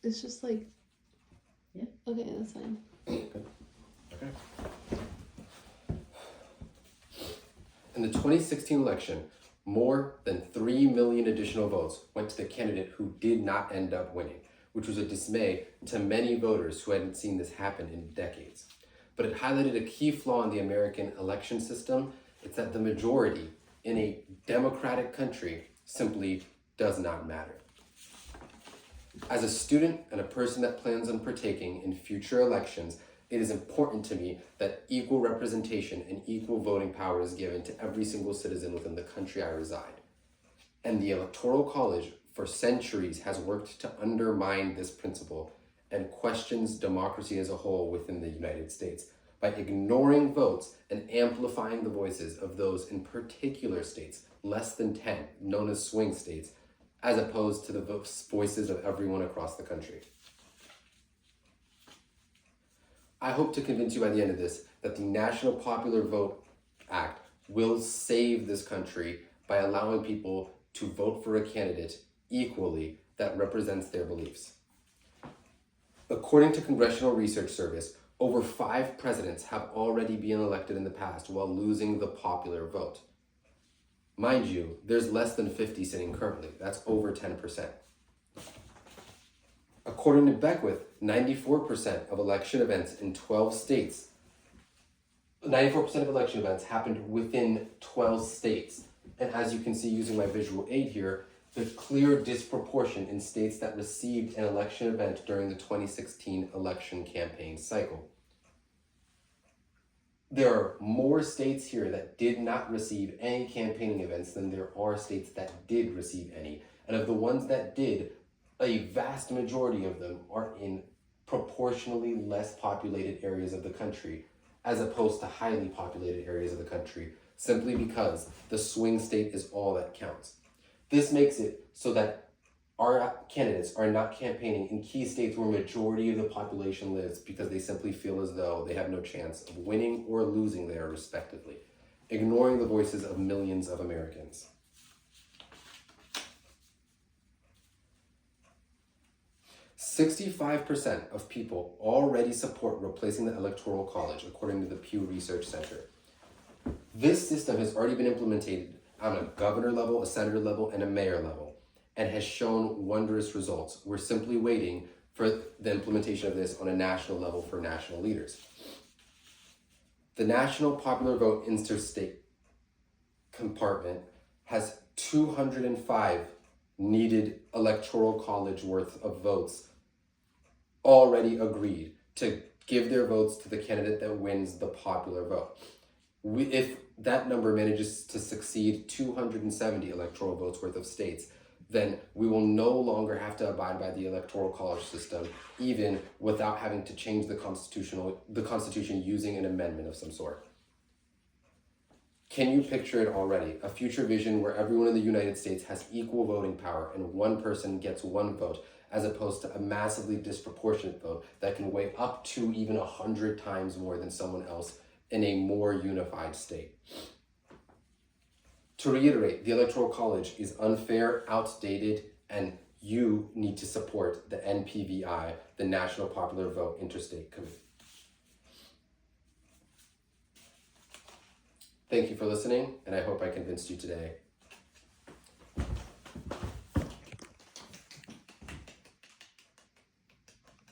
It's just like... Yeah. Okay, that's fine. Okay. In the 2016 election, more than 3 million additional votes went to the candidate who did not end up winning, which was a dismay to many voters who hadn't seen this happen in decades. But it highlighted a key flaw in the American election system. It's that the majority in a democratic country simply does not matter. As a student and a person that plans on partaking in future elections, it is important to me that equal representation and equal voting power is given to every single citizen within the country I reside. And the Electoral College for centuries has worked to undermine this principle and questions democracy as a whole within the United States by ignoring votes and amplifying the voices of those in particular states, less than 10, known as swing states, as opposed to the voices of everyone across the country. I hope to convince you by the end of this that the National Popular Vote Act will save this country by allowing people to vote for a candidate equally that represents their beliefs. According to Congressional Research Service, over 5 presidents have already been elected in the past while losing the popular vote. Mind you, there's less than 50 sitting currently. That's over 10%. According to Beckwith, 94% of election events in 12 states, 94% of election events happened within 12 states. And as you can see using my visual aid here, the clear disproportion in states that received an election event during the 2016 election campaign cycle. There are more states here that did not receive any campaigning events than there are states that did receive any. And of the ones that did, a vast majority of them are in proportionally less populated areas of the country as opposed to highly populated areas of the country, simply because the swing state is all that counts. This makes it so that our candidates are not campaigning in key states where majority of the population lives because they simply feel as though they have no chance of winning or losing there respectively, ignoring the voices of millions of Americans. "65% of people already support replacing the Electoral College, according to the Pew Research Center. This system has already been implemented on a governor level, a senator level, and a mayor level, and has shown wondrous results. We're simply waiting for the implementation of this on a national level for national leaders. The National Popular Vote interstate compartment has 205 needed Electoral College worth of votes already agreed to give their votes to the candidate that wins the popular vote. If that number manages to succeed 270 electoral votes worth of states, then we will no longer have to abide by the Electoral College system, even without having to change the Constitution using an amendment of some sort. Can you picture it already? A future vision where everyone in the United States has equal voting power and one person gets one vote, as opposed to a massively disproportionate vote that can weigh up to even 100 times more than someone else in a more unified state. To reiterate, the Electoral College is unfair, outdated, and you need to support the NPVI, the National Popular Vote Interstate Committee. Thank you for listening, and I hope I convinced you today